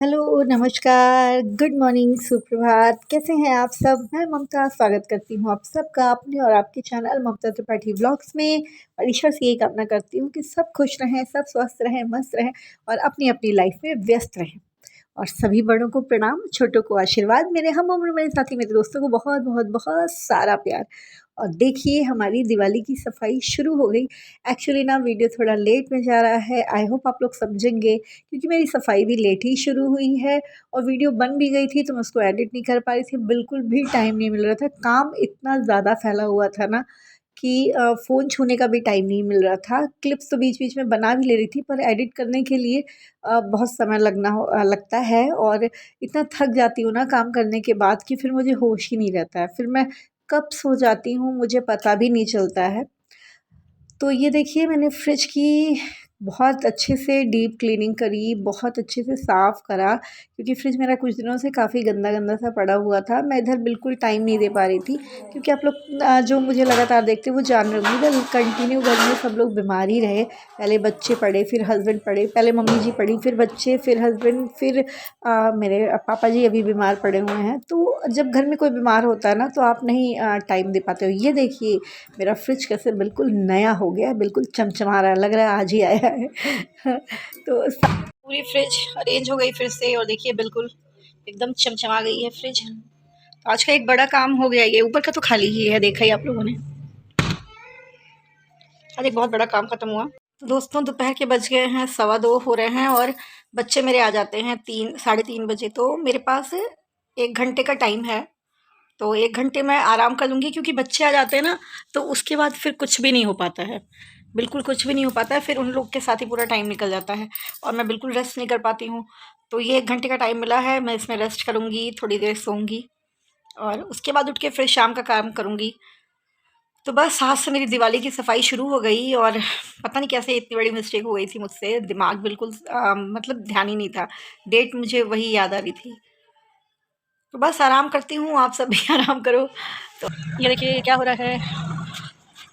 Hello, नमस्कार, good morning, सुप्रभात। कैसे हैं आप सब? मैं ममता स्वागत करती हूँ आप सबका अपने और आपके चैनल ममता त्रिपाठी व्लॉग्स में। और ईश्वर से यही कामना करती हूँ कि सब खुश रहें, सब स्वस्थ रहें, मस्त रहें और अपनी-अपनी लाइफ में व्यस्त रहें। और सभी बड़ों को प्रणाम, छोटों को आशीर्वाद, मेरे हम उम्र मेरे साथी मेरे दोस्तों को बहुत बहुत बहुत सारा प्यार। और देखिए हमारी दिवाली की सफाई शुरू हो गई। एक्चुअली ना वीडियो थोड़ा लेट में जा रहा है, आई होप आप लोग समझेंगे क्योंकि मेरी सफाई भी लेट ही शुरू हुई है और वीडियो बन भी गई थी तो मैं उसको एडिट नहीं कर पा रही थी, बिल्कुल भी टाइम नहीं मिल रहा था। काम इतना ज़्यादा फैला हुआ था ना कि फ़ोन छूने का भी टाइम नहीं मिल रहा था। क्लिप्स तो बीच-बीच में बना भी ले रही थी पर एडिट करने के लिए बहुत समय लगता है और इतना थक जाती हूँ ना काम करने के बाद कि फिर मुझे होश ही नहीं रहता है। फिर मैं कब सो जाती हूँ मुझे पता भी नहीं चलता है। तो ये देखिए मैंने फ्रिज की बहुत अच्छे से डीप क्लीनिंग करी, बहुत अच्छे से साफ़ करा क्योंकि फ्रिज मेरा कुछ दिनों से काफ़ी गंदा-गंदा सा पड़ा हुआ था। मैं इधर बिल्कुल टाइम नहीं दे पा रही थी क्योंकि आप लोग जो मुझे लगातार देखते हैं वो जान रहे होंगे इधर कंटिन्यू घर में सब लोग बीमार ही रहे। पहले बच्चे पड़े, फिर हस्बैंड पड़े, पहले मम्मी जी पड़ी, फिर बच्चे, फिर हस्बैंड, फिर मेरे पापा जी अभी बीमार पड़े हुए हैं। तो जब घर में कोई बीमार होता है ना तो आप नहीं टाइम दे पाते हो। ये देखिए मेरा फ्रिज कैसे बिल्कुल नया हो गया है, बिल्कुल चमचमा रहा है, लग रहा है आज ही आया है। तो पूरी फ्रिज अरेंज हो गई फिर से और देखिए बिल्कुल एकदम चमचमा गई है फ्रिज। तो आज का एक बड़ा काम हो गया, ये ऊपर का तो खाली ही है, देखा ही आप लोगों ने। आज एक बहुत बड़ा काम खत्म हुआ। तो दोस्तों दोपहर के बज गए हैं 2:15 हो रहे हैं और बच्चे मेरे आ जाते हैं 3 साढ़े 3 बजे। तो मेरे पास 1 घंटे का टाइम है, तो 1 घंटे मैं आराम कर लूँगी क्योंकि बच्चे आ जाते हैं ना तो उसके बाद फिर कुछ भी नहीं हो पाता है, बिल्कुल कुछ भी नहीं हो पाता है। फिर उन लोग के साथ ही पूरा टाइम निकल जाता है और मैं बिल्कुल रेस्ट नहीं कर पाती हूँ। तो ये 1 घंटे का टाइम मिला है, मैं इसमें रेस्ट करूँगी, थोड़ी देर सोऊंगी और उसके बाद उठ के फिर शाम का काम करूँगी। तो बस आज से मेरी दिवाली की सफाई शुरू हो गई और पता नहीं कैसे इतनी बड़ी मिस्टेक हो गई थी मुझसे, दिमाग बिल्कुल मतलब ध्यान ही नहीं था, डेट मुझे वही याद आ रही थी। तो बस आराम करती हूँ, आप सब भी आराम करो। तो ये देखिए क्या हो रहा है,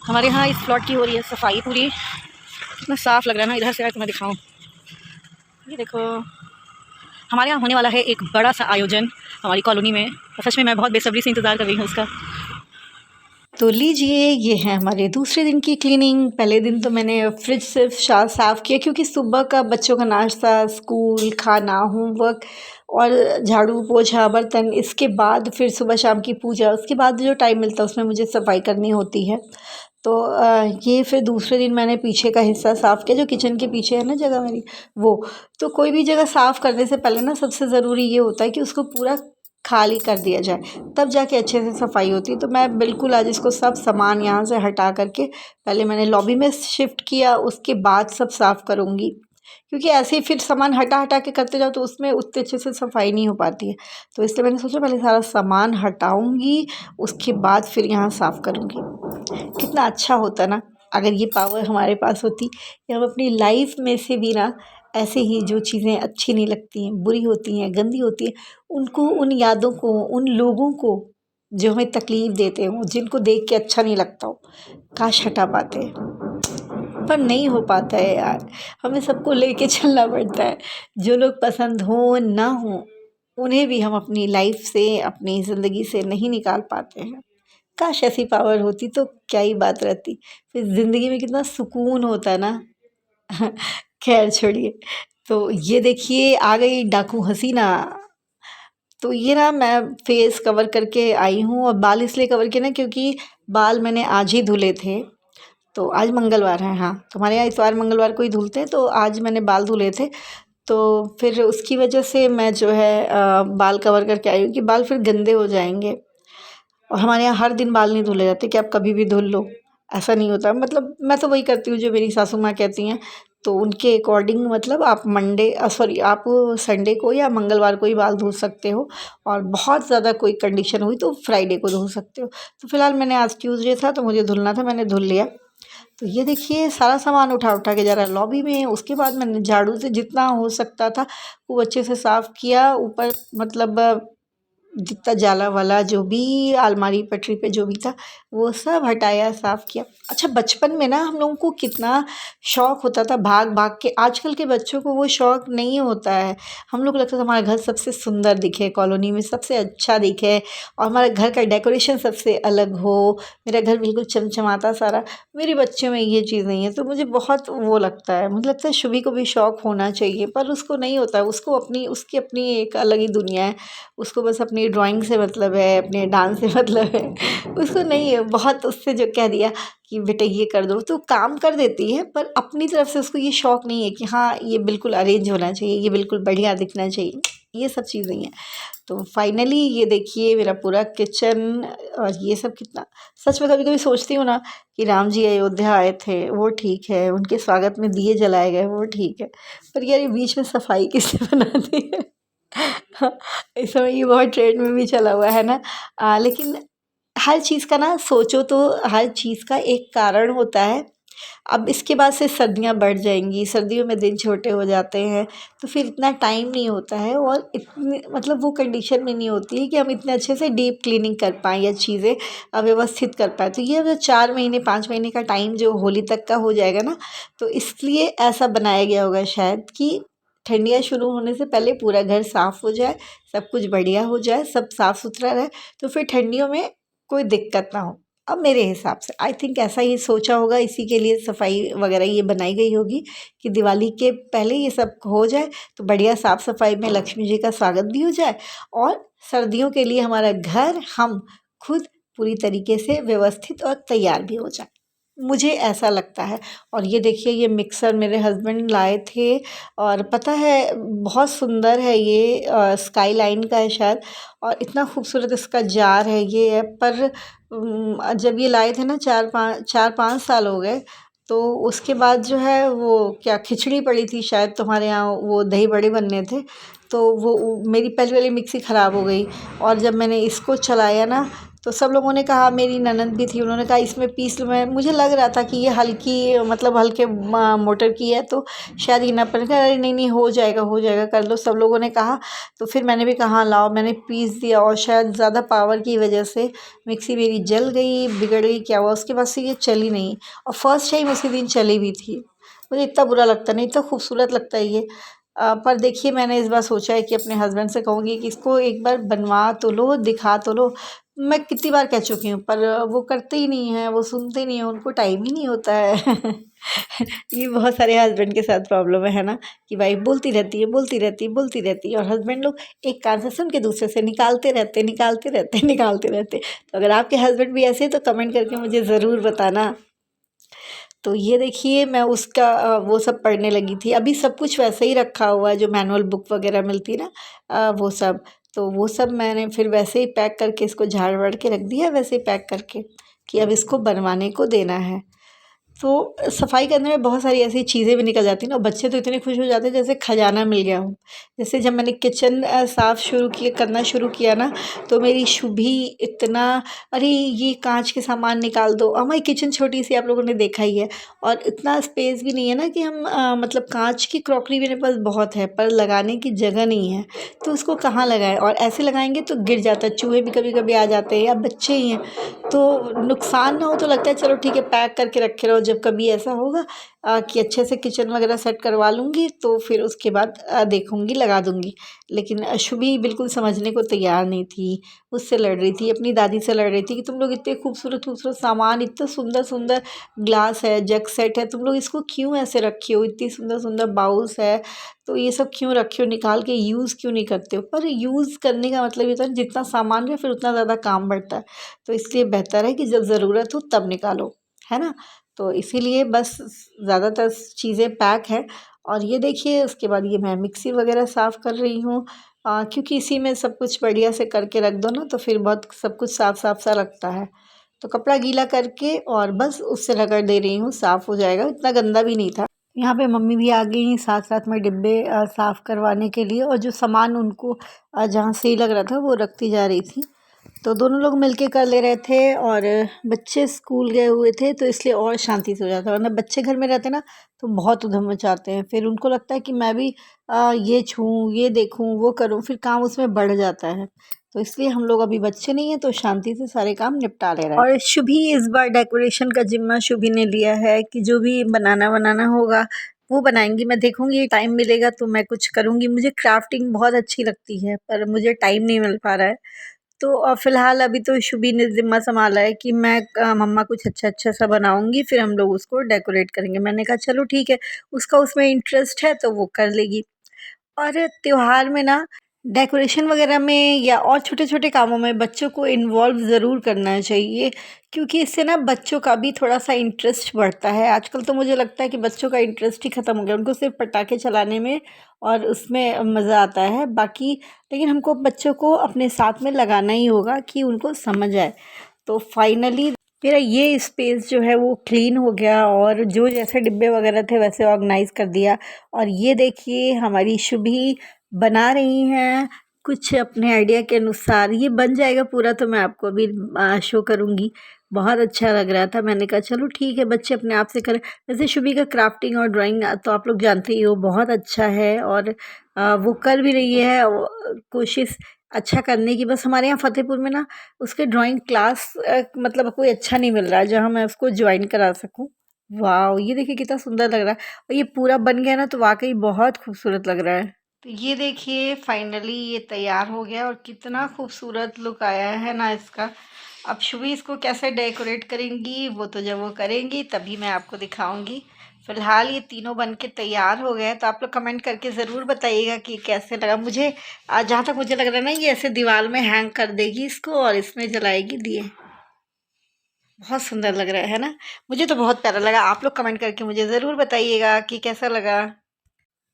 हमारे यहाँ इस प्लॉट की हो रही है सफाई पूरी। कितना साफ़ लग रहा है ना, इधर से आकर मैं दिखाऊँ। ये देखो हमारे यहाँ होने वाला है एक बड़ा सा आयोजन हमारी कॉलोनी में और सच में मैं बहुत बेसब्री से इंतज़ार कर रही हूँ उसका। तो लीजिए ये है हमारे दूसरे दिन की क्लीनिंग। पहले दिन तो मैंने फ्रिज सिर्फ साफ़ किया क्योंकि सुबह का बच्चों का नाश्ता, स्कूल, खाना, होमवर्क और झाड़ू पोछा बर्तन, इसके बाद फिर सुबह शाम की पूजा, उसके बाद जो टाइम मिलता है उसमें मुझे सफाई करनी होती है। तो ये फिर दूसरे दिन मैंने पीछे का हिस्सा साफ़ किया, जो किचन के पीछे है ना जगह मेरी, वो। तो कोई भी जगह साफ़ करने से पहले ना सबसे ज़रूरी ये होता है कि उसको पूरा खाली कर दिया जाए, तब जाके अच्छे से सफाई होती है। तो मैं बिल्कुल आज इसको सब सामान यहाँ से हटा करके पहले मैंने लॉबी में शिफ्ट किया, उसके बाद सब साफ़ करूँगी क्योंकि ऐसे ही फिर सामान हटा-हटा के करते जाओ तो उसमें उतने अच्छे से सफाई नहीं हो पाती है। तो इसलिए मैंने सोचा पहले सारा सामान हटाऊँगी, उसके बाद फिर यहाँ साफ़ करूँगी। कितना अच्छा होता ना अगर ये पावर हमारे पास होती कि हम अपनी लाइफ में से भी ना ऐसे ही जो चीज़ें अच्छी नहीं लगती हैं, बुरी होती हैं, गंदी होती हैं, उनको, उन यादों को, उन लोगों को जो हमें तकलीफ़ देते हों, जिनको देख के अच्छा नहीं लगता हो, काश हटा पाते। पर नहीं हो पाता है यार, हमें सबको लेके चलना पड़ता है। जो लोग पसंद हों ना हों, उन्हें भी हम अपनी लाइफ से, अपनी ज़िंदगी से नहीं निकाल पाते हैं। काश ऐसी पावर होती तो क्या ही बात रहती, फिर ज़िंदगी में कितना सुकून होता ना। खैर छोड़िए। तो ये देखिए आ गई डाकू हसीना। तो ये ना मैं फेस कवर करके आई हूँ और बाल इसलिए कवर किए ना क्योंकि बाल मैंने आज ही धुले थे। तो आज मंगलवार है, हाँ, तो हमारे यहाँ इतवार मंगलवार को ही धुलते हैं, तो आज मैंने बाल धुले थे। तो फिर उसकी वजह से मैं जो है बाल कवर करके आई हूँ कि बाल फिर गंदे हो जाएंगे। और हमारे यहाँ हर दिन बाल नहीं धुले जाते कि आप कभी भी धुल लो, ऐसा नहीं होता। मतलब मैं तो वही करती हूँ जो मेरी सासू माँ कहती हैं, तो उनके अकॉर्डिंग मतलब आप सॉरी आप संडे को या मंगलवार को ही बाल धुल सकते हो और बहुत ज़्यादा कोई कंडीशन हुई तो फ्राइडे को धुल सकते हो। तो फिलहाल मैंने आज ट्यूसडे था तो मुझे धुलना था, मैंने धुल लिया। तो ये देखिए सारा सामान उठा उठा के जा रहा है लॉबी में। उसके बाद मैंने झाड़ू से जितना हो सकता था वो अच्छे से साफ़ किया। ऊपर मतलब जितना जाला वाला जो भी अलमारी पटरी पे जो भी था वो सब हटाया, साफ़ किया। अच्छा, बचपन में ना हम लोगों को कितना शौक़ होता था भाग भाग के, आजकल के बच्चों को वो शौक़ नहीं होता है। हम लोग को लगता था हमारा घर सबसे सुंदर दिखे, कॉलोनी में सबसे अच्छा दिखे और हमारे घर का डेकोरेशन सबसे अलग हो, मेरा घर बिल्कुल चमचमाता सारा। मेरे बच्चे में ये चीज़ नहीं है, तो मुझे बहुत वो लगता है, मुझे लगता है शुभी को भी शौक़ होना चाहिए, पर उसको नहीं होता है। उसको उसकी अपनी एक अलग ही दुनिया है। उसको बस अपनी ड्राइंग से मतलब है, अपने डांस से मतलब है, उसको नहीं है बहुत। उससे जो कह दिया कि बेटा ये कर दो तो काम कर देती है, पर अपनी तरफ से उसको ये शौक़ नहीं है कि हाँ ये बिल्कुल अरेंज होना चाहिए, ये बिल्कुल बढ़िया दिखना चाहिए, ये सब चीज़ नहीं है। तो फाइनली ये देखिए मेरा पूरा किचन और ये सब कितना, सच में कभी कभी सोचती हूँ ना कि राम जी अयोध्या आए थे वो ठीक है, उनके स्वागत में दिए जलाए गए वो ठीक है, पर यार ये बीच में सफाई किसने बना दी है? इस समय ये बहुत ट्रेंड में भी चला हुआ है ना। लेकिन हर चीज़ का ना सोचो तो हर चीज़ का एक कारण होता है। अब इसके बाद से सर्दियाँ बढ़ जाएंगी, सर्दियों में दिन छोटे हो जाते हैं, तो फिर इतना टाइम नहीं होता है और इतनी मतलब वो कंडीशन में नहीं होती है कि हम इतने अच्छे से डीप क्लीनिंग कर पाएँ या चीज़ें व्यवस्थित कर पाएँ। तो ये जो 4 महीने 5 महीने का टाइम जो होली तक का हो जाएगा ना, तो इसलिए ऐसा बनाया गया होगा शायद कि ठंडियाँ शुरू होने से पहले पूरा घर साफ़ हो जाए, सब कुछ बढ़िया हो जाए, सब साफ़ सुथरा रहे, तो फिर ठंडियों में कोई दिक्कत ना हो। अब मेरे हिसाब से आई थिंक ऐसा ही सोचा होगा, इसी के लिए सफाई वगैरह ये बनाई गई होगी कि दिवाली के पहले ये सब हो जाए, तो बढ़िया साफ़ सफाई में लक्ष्मी जी का स्वागत भी हो जाए और सर्दियों के लिए हमारा घर हम खुद पूरी तरीके से व्यवस्थित और तैयार भी हो जाए। मुझे ऐसा लगता है। और ये देखिए ये मिक्सर मेरे हस्बैंड लाए थे और पता है बहुत सुंदर है ये, स्काई लाइन का है शायद, और इतना खूबसूरत इसका जार है ये है। पर जब ये लाए थे ना 4-5 साल हो गए, तो उसके बाद जो है वो क्या खिचड़ी पड़ी थी शायद, तुम्हारे यहाँ वो दही बड़े बनने थे, तो वो मेरी पहले वाली मिक्सी ख़राब हो गई और जब मैंने इसको चलाया ना, तो सब लोगों ने कहा, मेरी ननद भी थी, उन्होंने कहा इसमें पीस लो। मैं मुझे लग रहा था कि ये हल्की मतलब हल्के मोटर की है तो शायद ये ना पड़े, अरे नहीं नहीं हो जाएगा हो जाएगा, कर लो, सब लोगों ने कहा। तो फिर मैंने भी कहा लाओ, मैंने पीस दिया और शायद ज़्यादा पावर की वजह से मिक्सी मेरी जल गई, बिगड़ गई, क्या हुआ उसके बाद से ये चली नहीं, और फर्स्ट टाइम उसी दिन चली भी थी। मुझे इतना बुरा लगता नहीं, इतना खूबसूरत लगता है ये। पर देखिए मैंने इस बार सोचा है कि अपने हस्बैंड से कहूँगी कि इसको एक बार बनवा तो लो, दिखा तो लो। मैं कितनी बार कह चुकी हूँ, पर वो करते ही नहीं हैं, वो सुनते नहीं हैं, उनको टाइम ही नहीं होता है। ये बहुत सारे हस्बैंड के साथ प्रॉब्लम है ना, कि वाइफ बोलती रहती है बोलती रहती है बोलती रहती है, और हस्बैंड लोग एक कान से सुन के दूसरे से निकालते रहते निकालते रहते निकालते रहते। तो अगर आपके हस्बैंड भी ऐसे हैं तो कमेंट करके मुझे ज़रूर बताना। तो ये देखिए मैं उसका वो सब पढ़ने लगी थी। अभी सब कुछ वैसे ही रखा हुआ है, जो मैनुअल बुक वगैरह मिलती है ना, वो सब। तो वो सब मैंने फिर वैसे ही पैक करके इसको झाड़ वाड़ के रख दिया, वैसे ही पैक करके कि अब इसको बनवाने को देना है। तो सफाई करने में बहुत सारी ऐसी चीज़ें भी निकल जाती हैं ना, बच्चे तो इतने खुश हो जाते हैं जैसे खजाना मिल गया हो। जैसे जब मैंने किचन साफ़ करना शुरू किया ना, तो मेरी शुभी इतना, अरे ये कांच के सामान निकाल दो। हमारी किचन छोटी सी आप लोगों ने देखा ही है, और इतना स्पेस भी नहीं है ना कि हम मतलब कांच की क्रॉकरी मेरे पास बहुत है, पर लगाने की जगह नहीं है, तो उसको कहाँ लगाएं, और ऐसे लगाएंगे तो गिर जाता है, चूहे भी कभी कभी आ जाते हैं या बच्चे ही हैं, तो नुकसान ना हो, तो लगता है चलो ठीक है पैक करके रखे रहो, जब कभी ऐसा होगा कि अच्छे से किचन वगैरह सेट करवा लूँगी तो फिर उसके बाद देखूँगी लगा दूँगी। लेकिन शुभी बिल्कुल समझने को तैयार नहीं थी, उससे लड़ रही थी, अपनी दादी से लड़ रही थी कि तुम लोग इतने खूबसूरत खूबसूरत सामान, इतना सुंदर सुंदर ग्लास है, जग सेट है, तुम लोग इसको क्यों ऐसे रखे हो, इतनी सुंदर सुंदर बाउल्स है, तो ये सब क्यों रखे हो, निकाल के यूज़ क्यों नहीं करते हो। पर यूज़ करने का मतलब ये होता है जितना सामान है फिर उतना ज़्यादा काम बढ़ता है, तो इसलिए बेहतर है कि जब ज़रूरत हो तब निकालो, है ना। तो इसीलिए बस ज़्यादातर चीज़ें पैक है। और ये देखिए उसके बाद ये मैं मिक्सी वगैरह साफ़ कर रही हूँ, क्योंकि इसी में सब कुछ बढ़िया से करके रख दो ना, तो फिर बहुत सब कुछ साफ़ साफ़ सा लगता है। तो कपड़ा गीला करके और बस उससे रगड़ दे रही हूँ, साफ़ हो जाएगा, इतना गंदा भी नहीं था। यहाँ पे मम्मी भी आ गई साथ साथ में डिब्बे साफ़ करवाने के लिए, और जो सामान उनको जहाँ सही लग रहा था वो रखती जा रही थी। तो दोनों लोग मिलके कर ले रहे थे, और बच्चे स्कूल गए हुए थे तो इसलिए और शांति से हो जाता है, वरना बच्चे घर में रहते ना तो बहुत उधम मचाते हैं, फिर उनको लगता है कि मैं भी ये छूऊँ ये देखूँ वो करूँ, फिर काम उसमें बढ़ जाता है। तो इसलिए हम लोग अभी बच्चे नहीं हैं तो शांति से सारे काम निपटा ले रहे हैं। और शुभी इस बार डेकोरेशन का जिम्मा शुभी ने लिया है कि जो भी बनाना होगा वो बनाएंगी। मैं देखूंगी टाइम मिलेगा तो मैं कुछ करूंगी। मुझे क्राफ्टिंग बहुत अच्छी लगती है पर मुझे टाइम नहीं मिल पा रहा है। तो फ़िलहाल अभी तो शुभी ने ज़िम्मा सँभाला है कि मैं मम्मा कुछ अच्छा-अच्छा सा बनाऊँगी, फिर हम लोग उसको डेकोरेट करेंगे। मैंने कहा चलो ठीक है, उसका उसमें इंटरेस्ट है तो वो कर लेगी। और त्योहार में ना डेकोरेशन वगैरह में या और छोटे-छोटे कामों में बच्चों को इन्वॉल्व ज़रूर करना चाहिए, क्योंकि इससे ना बच्चों का भी थोड़ा-सा इंटरेस्ट बढ़ता है। आजकल तो मुझे लगता है कि बच्चों का इंटरेस्ट ही ख़त्म हो गया, उनको सिर्फ़ पटाखे चलाने में और उसमें मज़ा आता है। बाकी लेकिन हमको बच्चों को अपने साथ में लगाना ही होगा कि उनको समझ आए। तो फाइनली मेरा ये स्पेस जो है वो क्लीन हो गया और जो जैसे डिब्बे वगैरह थे वैसे ऑर्गेनाइज़ कर दिया। और ये देखिए हमारी शुभी बना रही हैं कुछ अपने आइडिया के अनुसार। ये बन जाएगा पूरा तो मैं आपको अभी शो करूँगी। बहुत अच्छा लग रहा था, मैंने कहा चलो ठीक है बच्चे अपने आप से करें। वैसे शुभी का क्राफ्टिंग और ड्राइंग तो आप लोग जानते ही हो बहुत अच्छा है और वो कर भी रही है कोशिश अच्छा करने की। बस हमारे यहाँ फ़तेहपुर में ना उसके ड्राइंग क्लास मतलब कोई अच्छा नहीं मिल रहा है जहाँ मैं उसको जॉइन करा सकूँ। वाओ! ये देखिए कितना सुंदर लग रहा है और ये पूरा बन गया ना तो वाक़ई बहुत खूबसूरत लग रहा है। तो ये देखिए फाइनली ये तैयार हो गया और कितना खूबसूरत लुक आया है ना इसका। अब शुभी इसको कैसे डेकोरेट करेंगी वो तो जब वो करेंगी तभी मैं आपको दिखाऊंगी। फ़िलहाल ये तीनों बन के तैयार हो गए तो आप लोग कमेंट करके ज़रूर बताइएगा कि कैसे लगा। मुझे जहाँ तक मुझे लग रहा है ना ये ऐसे दीवार में हैंग कर देगी इसको और इसमें जलाएगी दिए। बहुत सुंदर लग रहा है ना। मुझे तो बहुत प्यारा लगा। आप लोग कमेंट करके मुझे ज़रूर बताइएगा कि कैसा लगा।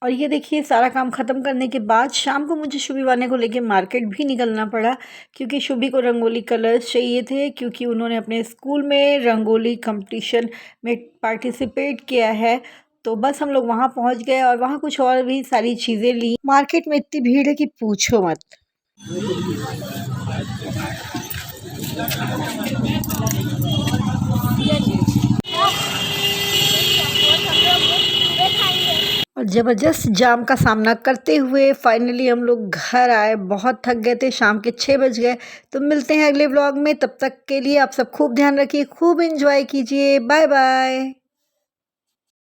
और ये देखिए सारा काम ख़त्म करने के बाद शाम को मुझे शुभी वाने को लेके मार्केट भी निकलना पड़ा, क्योंकि शुभी को रंगोली कलर्स चाहिए थे, क्योंकि उन्होंने अपने स्कूल में रंगोली कंपटीशन में पार्टिसिपेट किया है। तो बस हम लोग वहाँ पहुँच गए और वहाँ कुछ और भी सारी चीज़ें ली। मार्केट में इतनी भीड़ है कि पूछो मत। और ज़बरदस्त जाम का सामना करते हुए फाइनली हम लोग घर आए। बहुत थक गए थे, शाम के 6 बज गए। तो मिलते हैं अगले व्लॉग में, तब तक के लिए आप सब खूब ध्यान रखिए, खूब एंजॉय कीजिए। Bye bye.